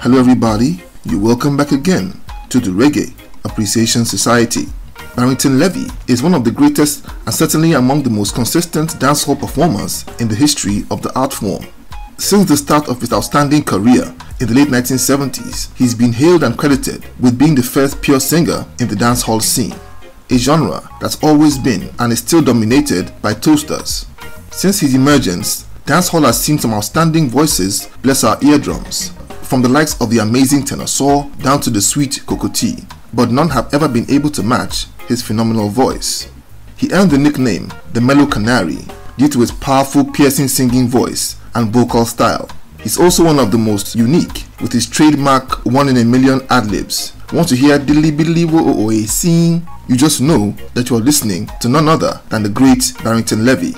Hello everybody, you're welcome back again to the Reggae Appreciation Society. Barrington Levy is one of the greatest and certainly among the most consistent dancehall performers in the history of the art form. Since the start of his outstanding career in the late 1970s, he's been hailed and credited with being the first pure singer in the dancehall scene, a genre that's always been and is still dominated by toasters. Since his emergence, dancehall has seen some outstanding voices bless our eardrums, from the likes of the amazing tenor saw down to the sweet cocotte, but none have ever been able to match his phenomenal voice. He earned the nickname the Mellow Canary due to his powerful piercing singing voice and vocal style. He's also one of the most unique with his trademark 1 in a million ad-libs. Want to hear dilly billy wo oh oh sing? You just know that you are listening to none other than the great Barrington Levy.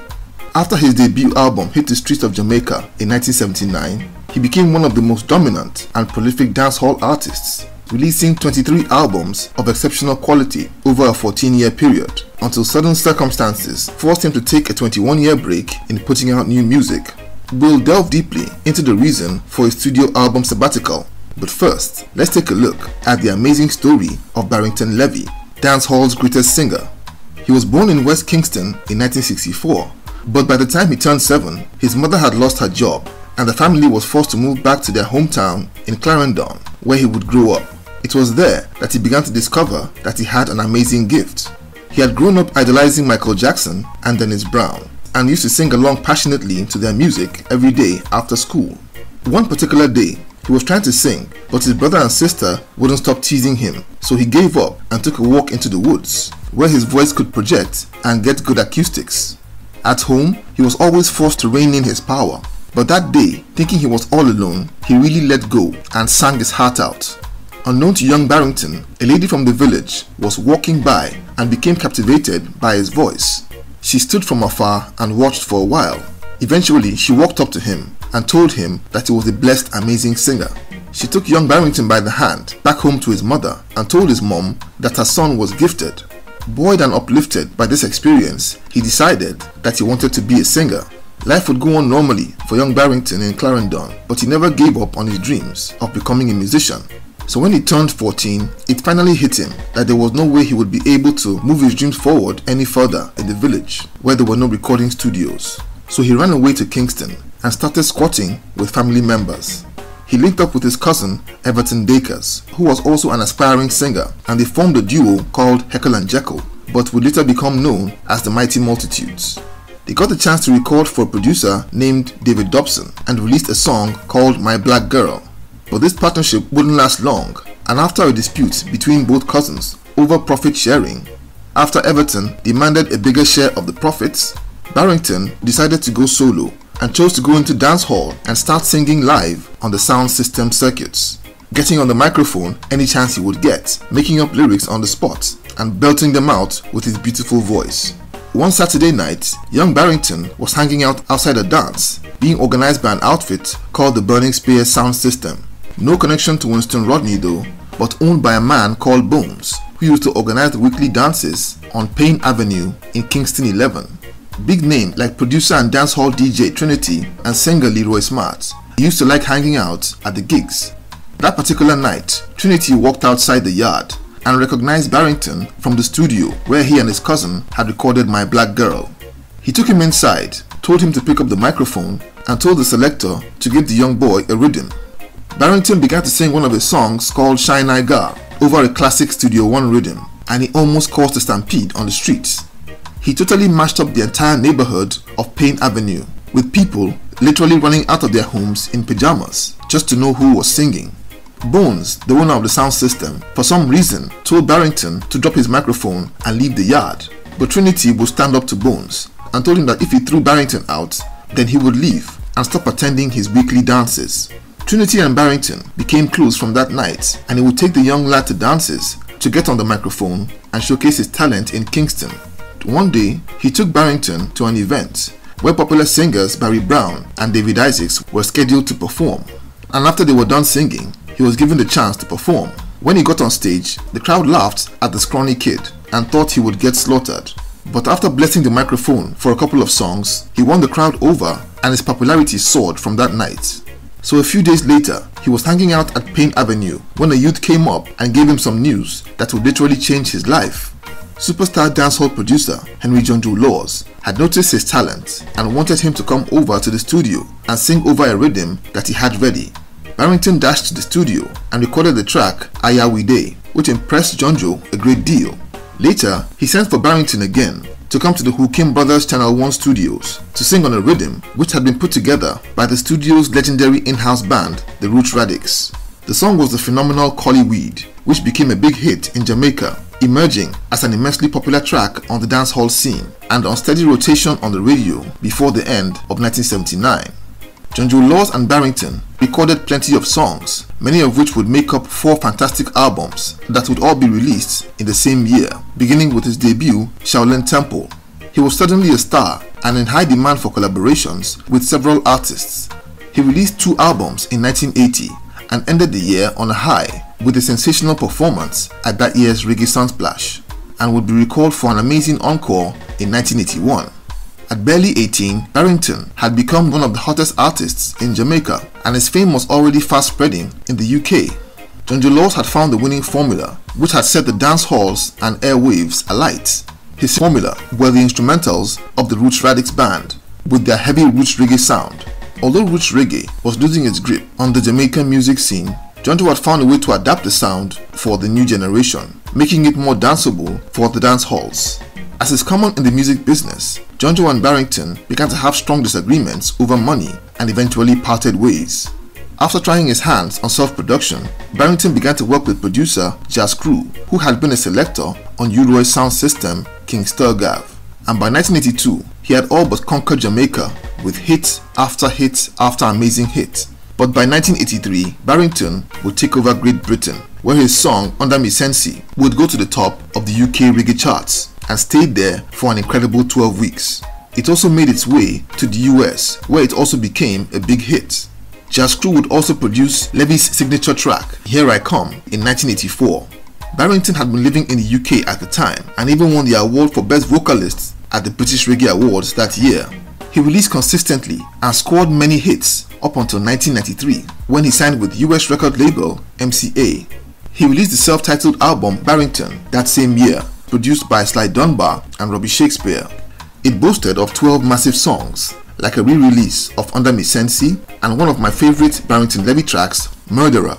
After his debut album hit the streets of Jamaica in 1979, he became one of the most dominant and prolific dancehall artists, releasing 23 albums of exceptional quality over a 14-year period, until sudden circumstances forced him to take a 21-year break in putting out new music. We'll delve deeply into the reason for his studio album sabbatical, but first, let's take a look at the amazing story of Barrington Levy, dancehall's greatest singer. He was born in West Kingston in 1964, but by the time he turned 7, his mother had lost her job, and the family was forced to move back to their hometown in Clarendon, where he would grow up. It was there that he began to discover that he had an amazing gift. He had grown up idolizing Michael Jackson and Dennis Brown, and used to sing along passionately to their music every day after school. One particular day, he was trying to sing, but his brother and sister wouldn't stop teasing him, so he gave up and took a walk into the woods, where his voice could project and get good acoustics. At home, he was always forced to rein in his power, but that day, thinking he was all alone, he really let go and sang his heart out. Unknown to young Barrington, a lady from the village was walking by and became captivated by his voice. She stood from afar and watched for a while. Eventually, she walked up to him and told him that he was a blessed, amazing singer. She took young Barrington by the hand back home to his mother and told his mom that her son was gifted. Buoyed and uplifted by this experience, he decided that he wanted to be a singer. Life would go on normally for young Barrington in Clarendon, but he never gave up on his dreams of becoming a musician. So when he turned 14, it finally hit him that there was no way he would be able to move his dreams forward any further in the village, where there were no recording studios. So he ran away to Kingston and started squatting with family members. He linked up with his cousin Everton Dakers, who was also an aspiring singer, and they formed a duo called Heckle and Jekyll, but would later become known as the Mighty Multitudes. They got the chance to record for a producer named David Dobson and released a song called My Black Girl. But this partnership wouldn't last long, and after a dispute between both cousins over profit sharing, after Everton demanded a bigger share of the profits, Barrington decided to go solo and chose to go into dancehall and start singing live on the sound system circuits, getting on the microphone any chance he would get, making up lyrics on the spot and belting them out with his beautiful voice. One Saturday night, young Barrington was hanging out outside a dance being organized by an outfit called the Burning Spear Sound System. No connection to Winston Rodney though, but owned by a man called Bones, who used to organize the weekly dances on Payne Avenue in Kingston 11. Big name like producer and dancehall DJ Trinity and singer Leroy Smart. He used to like hanging out at the gigs. That particular night, Trinity walked outside the yard and recognized Barrington from the studio where he and his cousin had recorded My Black Girl. He took him inside, told him to pick up the microphone, and told the selector to give the young boy a rhythm. Barrington began to sing one of his songs called Shine I Gar over a classic Studio One rhythm, and he almost caused a stampede on the streets. He totally mashed up the entire neighborhood of Payne Avenue, with people literally running out of their homes in pajamas just to know who was singing. Bones, the owner of the sound system, for some reason told Barrington to drop his microphone and leave the yard, but Trinity would stand up to Bones and told him that if he threw Barrington out, then he would leave and stop attending his weekly dances. Trinity and Barrington became close from that night, and he would take the young lad to dances to get on the microphone and showcase his talent in Kingston. One day, he took Barrington to an event where popular singers Barry Brown and David Isaacs were scheduled to perform, and after they were done singing, he was given the chance to perform. When he got on stage, the crowd laughed at the scrawny kid and thought he would get slaughtered. But after blessing the microphone for a couple of songs, he won the crowd over and his popularity soared from that night. So a few days later, he was hanging out at Payne Avenue when a youth came up and gave him some news that would literally change his life. Superstar dancehall producer Henry Jonjo Laws had noticed his talent and wanted him to come over to the studio and sing over a rhythm that he had ready. Barrington dashed to the studio and recorded the track Aya We Dey, which impressed Jonjo a great deal. Later, he sent for Barrington again to come to the Hookim Brothers Channel 1 studios to sing on a rhythm which had been put together by the studio's legendary in-house band, the Roots Radics. The song was the phenomenal Collie Weed, which became a big hit in Jamaica, emerging as an immensely popular track on the dancehall scene and on steady rotation on the radio before the end of 1979. Jonjo Laws and Barrington recorded plenty of songs, many of which would make up 4 fantastic albums that would all be released in the same year, beginning with his debut, Shaolin Temple. He was suddenly a star and in high demand for collaborations with several artists. He released 2 albums in 1980 and ended the year on a high with a sensational performance at that year's Reggae Sunsplash, and would be recalled for an amazing encore in 1981. At barely 18, Barrington had become one of the hottest artists in Jamaica, and his fame was already fast spreading in the UK. Jonjo Laws had found the winning formula, which had set the dance halls and airwaves alight. His formula were the instrumentals of the Roots Radics band, with their heavy roots reggae sound. Although roots reggae was losing its grip on the Jamaican music scene, Jonjo had found a way to adapt the sound for the new generation, making it more danceable for the dance halls. As is common in the music business, Jonjo and Barrington began to have strong disagreements over money and eventually parted ways. After trying his hands on self-production, Barrington began to work with producer Jazz Crew, who had been a selector on U-Roy's sound system King Sturgav, and by 1982 he had all but conquered Jamaica with hit after hit after amazing hit. But by 1983, Barrington would take over Great Britain, where his song Under Me Sensi would go to the top of the UK reggae charts and stayed there for an incredible 12 weeks. It also made its way to the US, where it also became a big hit. Jazz Crew would also produce Levy's signature track, Here I Come, in 1984. Barrington had been living in the UK at the time and even won the award for Best Vocalist at the British Reggae Awards that year. He released consistently and scored many hits up until 1993, when he signed with US record label MCA. He released the self-titled album Barrington that same year, produced by Sly Dunbar and Robbie Shakespeare. It boasted of 12 massive songs, like a re-release of Under Me Sensi and one of my favorite Barrington Levy tracks, Murderer.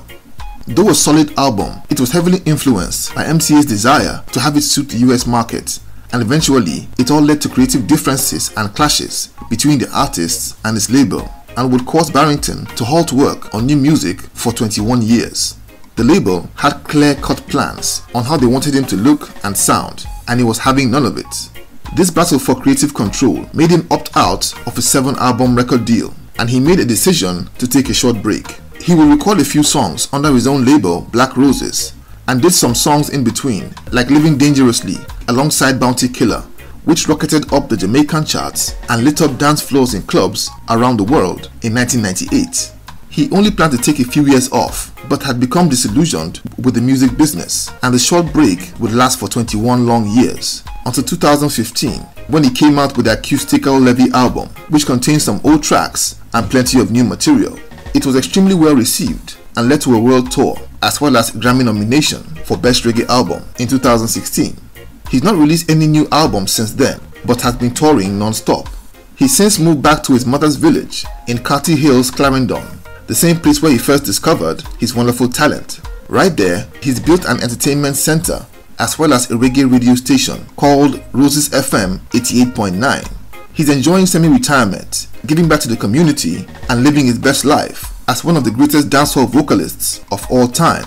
Though a solid album, it was heavily influenced by MCA's desire to have it suit the US market, and eventually it all led to creative differences and clashes between the artists and his label, and would cause Barrington to halt work on new music for 21 years. The label had clear-cut plans on how they wanted him to look and sound, and he was having none of it. This battle for creative control made him opt out of a 7-album record deal, and he made a decision to take a short break. He would record a few songs under his own label Black Roses, and did some songs in between, like Living Dangerously alongside Bounty Killer, which rocketed up the Jamaican charts and lit up dance floors in clubs around the world in 1998. He only planned to take a few years off, but had become disillusioned with the music business, and the short break would last for 21 long years, until 2015, when he came out with the Acoustical Levy album, which contains some old tracks and plenty of new material. It was extremely well received and led to a world tour, as well as a Grammy nomination for Best Reggae Album in 2016. He's not released any new albums since then, but has been touring non-stop. He's since moved back to his mother's village in Carty Hills, Clarendon, the same place where he first discovered his wonderful talent. Right there, he's built an entertainment center as well as a reggae radio station called Roses FM 88.9. He's enjoying semi-retirement, giving back to the community and living his best life as one of the greatest dancehall vocalists of all time.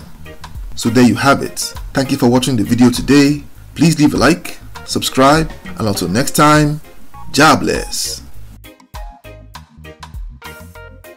So there you have it. Thank you for watching the video today. Please leave a like, subscribe, and until next time, Jah bless.